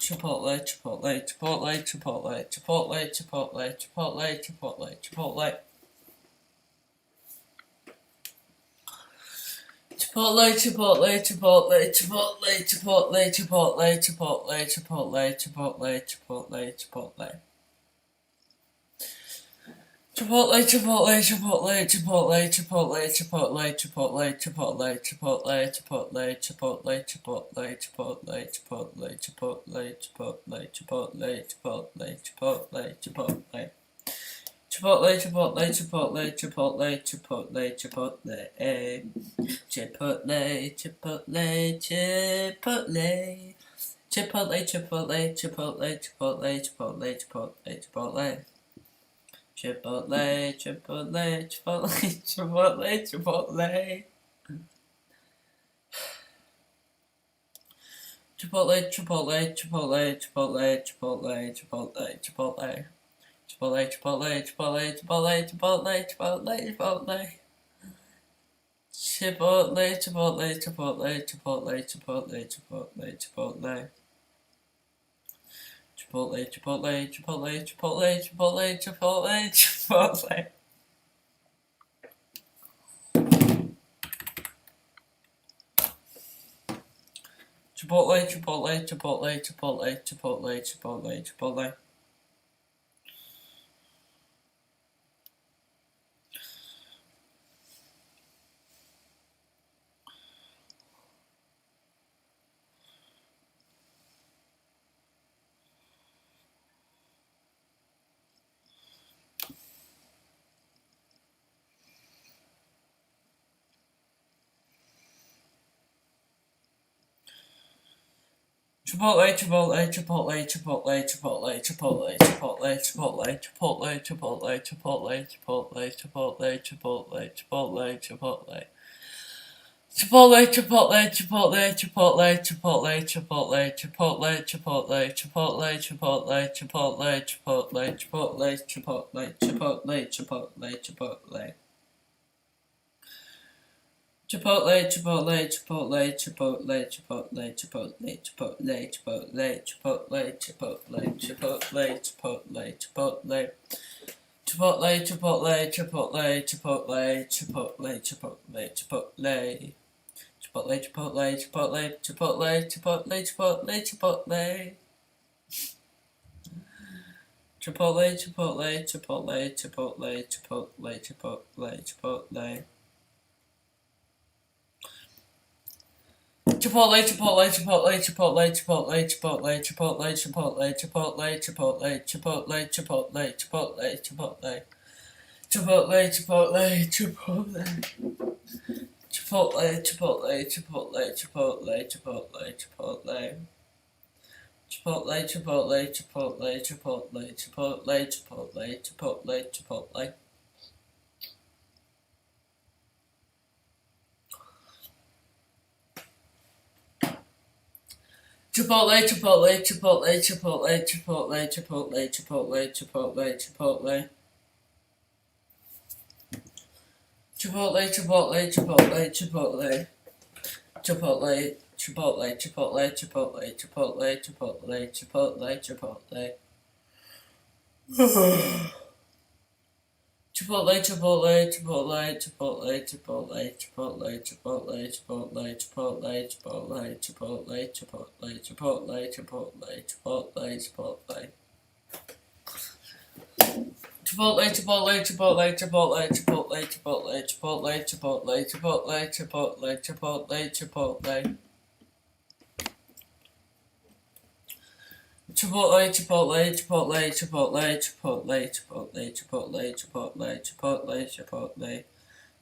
Chipotle, Chipotle, Chipotle, Chipotle, Chipotle, Chipotle, Chipotle, Chipotle, Chipotle. Chipotle, Chipotle, Chipotle, Chipotle, Chipotle, Chipotle, Chipotle, Chipotle, Chipotle, Chipotle, Chipotle. Chipotle, Chipotle, Chipotle, Chipotle, Chipotle, Chipotle, Chipotle, Chipotle, Chipotle, Chipotle, Chipotle, Chipotle, Chipotle, Chipotle, Chipotle, Chipotle, Chipotle, Chipotle, Chipotle, Chipotle. Chipotle, Chipotle, Chipotle, Chipotle, Chipotle, Chipotle, Chipotle, Chipotle, Chipotle, Chipotle, Chipotle, Chipotle, Chipotle, Chipotle, Chipotle, Chipotle. Chipotle, Chipotle, Chipotle, Chipotle, Chipotle. Chipotle, Chipotle, Chipotle, Chipotle, Chipotle, Chipotle, Chipotle. Chipotle, Chipotle, Chipotle, Chipotle, Chipotle, Chipotle, Chipotle. Chipotle, Chipotle, Chipotle, Chipotle, Chipotle, Chipotle, Chipotle. Chipotle, Chipotle, Chipotle, Chipotle, Chipotle, Chipotle, Chipotle. Chipotle, Chipotle, Chipotle, Chipotle, Chipotle, Chipotle, Chipotle. Chipotle, Chipotle, Chipotle, Chipotle, Chipotle, Chipotle, Chipotle, Chipotle, Chipotle, Chipotle, Chipotle, Chipotle, Chipotle, Chipotle, Chipotle, Chipotle. Chipotle, Chipotle, Chipotle, Chipotle, Chipotle, Chipotle, Chipotle, Chipotle, Chipotle, Chipotle, Chipotle, Chipotle, Chipotle, Chipotle, Chipotle, Chipotle, Chipotle. Chipotle, Chipotle, Chipotle, Chipotle, Chipotle, Chipotle, Chipotle, Chipotle, Chipotle, Chipotle, Chipotle, Chipotle, Chipotle. Chipotle, Chipotle, Chipotle, Chipotle, Chipotle, Chipotle, Chipotle. Chipotle, Chipotle, Chipotle, Chipotle, Chipotle, Chipotle, Chipotle. Chipotle, Chipotle, Chipotle, Chipotle, Chipotle, Chipotle, Chipotle. Chipotle, Chipotle, Chipotle, Chipotle, Chipotle, Chipotle, Chipotle, Chipotle, Chipotle, Chipotle, Chipotle, Chipotle, Chipotle, Chipotle. Chipotle, Chipotle, Chipotle. Chipotle, Chipotle, Chipotle, Chipotle, Chipotle, Chipotle. Chipotle, Chipotle, Chipotle, Chipotle, Chipotle, Chipotle, Chipotle, Chipotle. Chipotle, Chipotle, Chipotle, Chipotle, Chipotle, Chipotle, Chipotle, Chipotle, Chipotle. Chipotle, Chipotle, Chipotle, Chipotle. Chipotle, Chipotle, Chipotle, Chipotle, Chipotle, Chipotle, Chipotle, Chipotle. Chipotle, Chipotle, Chipotle, Chipotle, Chipotle, Chipotle, Chipotle, Chipotle, Chipotle, Chipotle, Chipotle, Chipotle, Chipotle, Chipotle, Chipotle, Chipotle. Chipotle, Chipotle, Chipotle, Chipotle, Chipotle, Chipotle, Chipotle, Chipotle, Chipotle, Chipotle, Chipotle, Chipotle. Chipotle, Chipotle, Chipotle, Chipotle, Chipotle, Chipotle, Chipotle, Chipotle, Chipotle, Chipotle.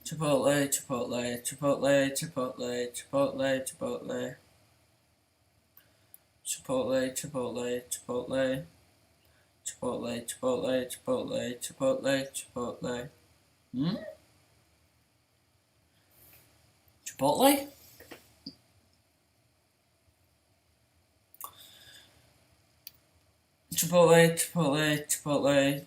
Chipotle, Chipotle, Chipotle, Chipotle, Chipotle, Chipotle. Chipotle, Chipotle, Chipotle. Chipotle, Chipotle, Chipotle, Chipotle, Chipotle. Chipotle? Chipotle, Chipotle, Chipotle.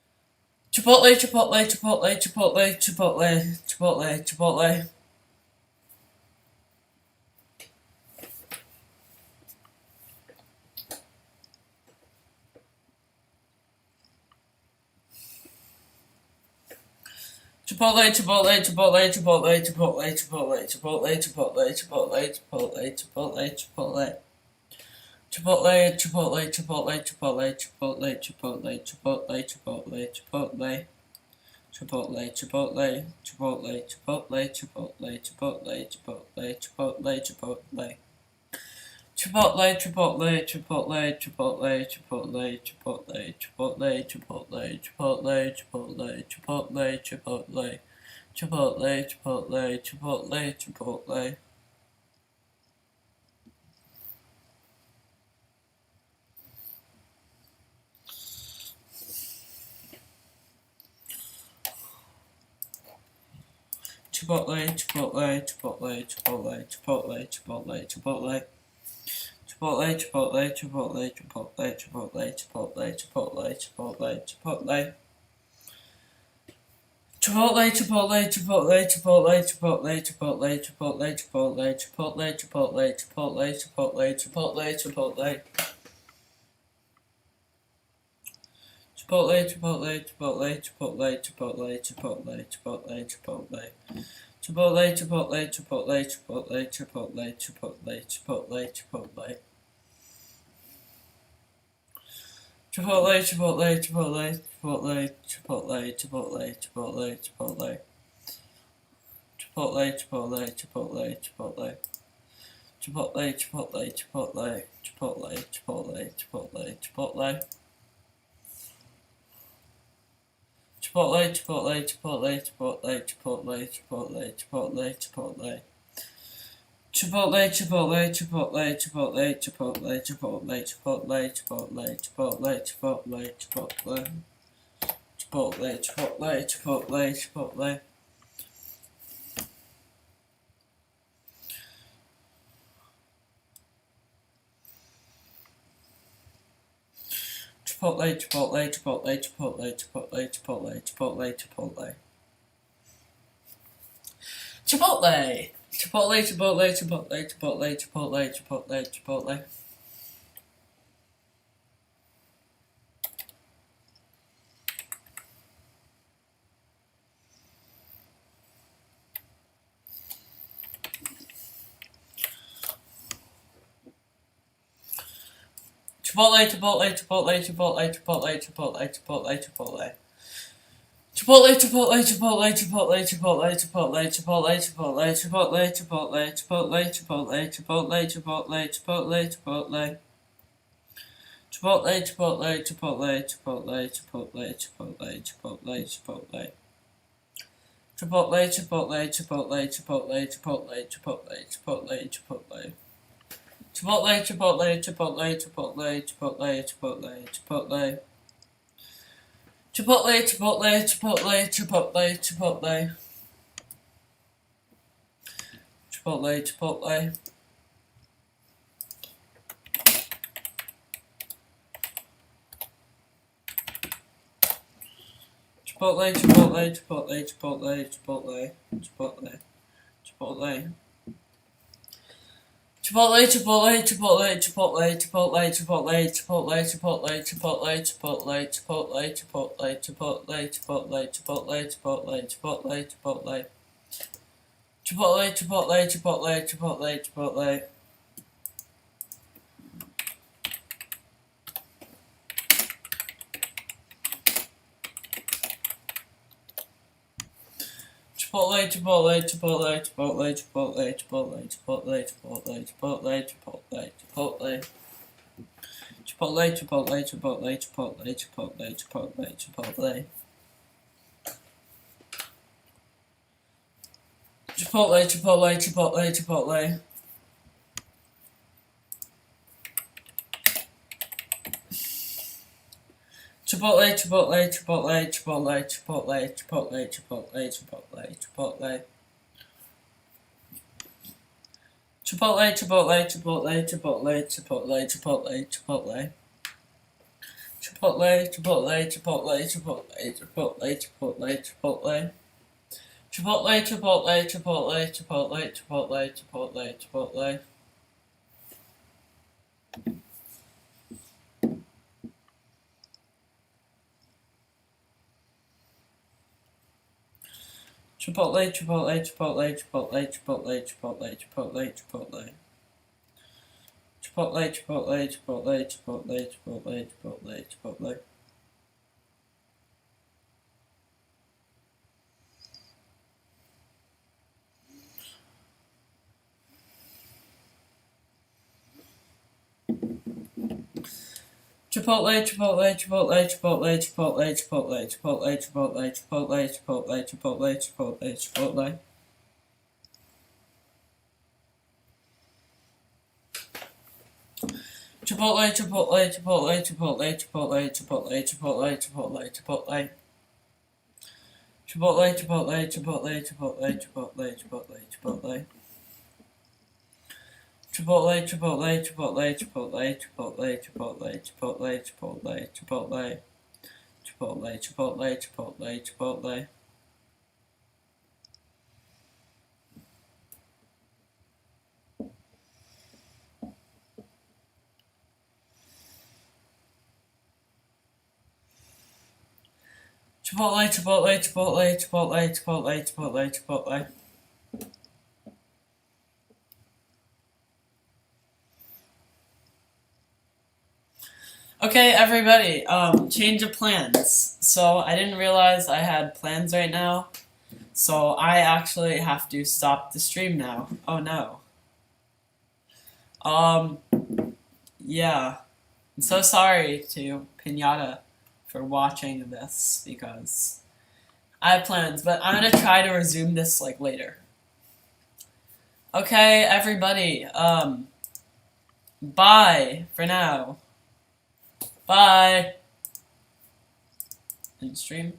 Chipotle, Chipotle, Chipotle, Chipotle, Chipotle, Chipotle, Chipotle. Chipotle, Chipotle, Chipotle, Chipotle, Chipotle, Chipotle, Chipotle, Chipotle, Chipotle, Chipotle, Chipotle, Chipotle. Chipotle, Chipotle, Chipotle, Chipotle, Chipotle, Chipotle, Chipotle, Chipotle, Chipotle. Chipotle, Chipotle, Chipotle, Chipotle, Chipotle, Chipotle, Chipotle, Chipotle, Chipotle. Chipotle, Chipotle, Chipotle, Chipotle, Chipotle, Chipotle, Chipotle, Chipotle, Chipotle, Chipotle, Chipotle, Chipotle, Chipotle, Chipotle, Chipotle, Chipotle. Chipotle, Chipotle, Chipotle, Chipotle, Chipotle, Chipotle, Chipotle. Chipotle, Chipotle, Chipotle, Chipotle, Chipotle, Chipotle, Chipotle, Chipotle, Chipotle. Chipotle, Chipotle, Chipotle, Chipotle, Chipotle, Chipotle, Chipotle, Chipotle, Chipotle, Chipotle, Chipotle, Chipotle, Chipotle, Chipotle. Chipotle, Chipotle, Chipotle, Chipotle, Chipotle, Chipotle, Chipotle, Chipotle. Chipotle, Chipotle, Chipotle, Chipotle, Chipotle, Chipotle, Chipotle, Chipotle. Chipotle, Chipotle, Chipotle, Chipotle, Chipotle, Chipotle, Chipotle, Chipotle. Chipotle, Chipotle, Chipotle, Chipotle. Chipotle, Chipotle, Chipotle, Chipotle, Chipotle, Chipotle, Chipotle. Chipotle, Chipotle, Chipotle, Chipotle, Chipotle, Chipotle, Chipotle, Chipotle. Chipotle, Chipotle, Chipotle, Chipotle, Chipotle, Chipotle, Chipotle, Chipotle, Chipotle, Chipotle, Chipotle. Chipotle, Chipotle, Chipotle, Chipotle. Chipotle, Chipotle, Chipotle, Chipotle, Chipotle, Chipotle, Chipotle, Chipotle. Chipotle! Chipotle, Chipotle, Chipotle, Chipotle, Chipotle, Chipotle, Chipotle. Chipotle, Chipotle, Chipotle, Chipotle, Chipotle, Chipotle, Chipotle, Chipotle. Chipotle, Chipotle, Chipotle, Chipotle, Chipotle, Chipotle, Chipotle, Chipotle, Chipotle, Chipotle, Chipotle, Chipotle, Chipotle, Chipotle, Chipotle, Chipotle. Chipotle, Chipotle, Chipotle, Chipotle, Chipotle, Chipotle, Chipotle, Chipotle. Chipotle, Chipotle, Chipotle, Chipotle, Chipotle, Chipotle, Chipotle, Chipotle. Chipotle, Chipotle, Chipotle, Chipotle, Chipotle, Chipotle, Chipotle. Chipotle, Chipotle, Chipotle, Chipotle, Chipotle. Chipotle, Chipotle. Chipotle, Chipotle, Chipotle, Chipotle, Chipotle, Chipotle, Chipotle. Chipotle, Chipotle, Chipotle, Chipotle, Chipotle, Chipotle, Chipotle, Chipotle, Chipotle, Chipotle, Chipotle, Chipotle, Chipotle, Chipotle, Chipotle, Chipotle, Chipotle, Chipotle. Chipotle, Chipotle, Chipotle, Chipotle, Chipotle. Chipotle, Chipotle, Chipotle, Chipotle, Chipotle, Chipotle, Chipotle, Chipotle, Chipotle, Chipotle, Chipotle. Chipotle, Chipotle, Chipotle, Chipotle, Chipotle, Chipotle, Chipotle. Chipotle, Chipotle, Chipotle, Chipotle. Chipotle, Chipotle, Chipotle, Chipotle, Chipotle, Chipotle, Chipotle, Chipotle, Chipotle. Chipotle, Chipotle, Chipotle, Chipotle, Chipotle, Chipotle, Chipotle. Chipotle, Chipotle, Chipotle, Chipotle, Chipotle, Chipotle, Chipotle. Chipotle, Chipotle, Chipotle, Chipotle, Chipotle, Chipotle, Chipotle. Chipotle, Chipotle, Chipotle, Chipotle, Chipotle, Chipotle, Chipotle, Chipotle. Chipotle, Chipotle, Chipotle, Chipotle, Chipotle, Chipotle, Chipotle. Chipotle, Chipotle, Chipotle, Chipotle, Chipotle, Chipotle, Chipotle, Chipotle, Chipotle, Chipotle, Chipotle, Chipotle, Chipotle. Chipotle, Chipotle, Chipotle, Chipotle, Chipotle, Chipotle, Chipotle, Chipotle, Chipotle. Chipotle, Chipotle, Chipotle, Chipotle, Chipotle, Chipotle, Chipotle. Chipotle, Chipotle, Chipotle, Chipotle, Chipotle, Chipotle, Chipotle, Chipotle, Chipotle. Chipotle, Chipotle, Chipotle, Chipotle. Chipotle, Chipotle, Chipotle, Chipotle, Chipotle, Chipotle, Chipotle. Okay, everybody, change of plans. So I didn't realize I had plans right now. So I actually have to stop the stream now. Oh no. Um, yeah. I'm so sorry to Pinata for watching this because I have plans, but I'm gonna try to resume this like later. Okay, everybody, bye for now. Bye. End stream.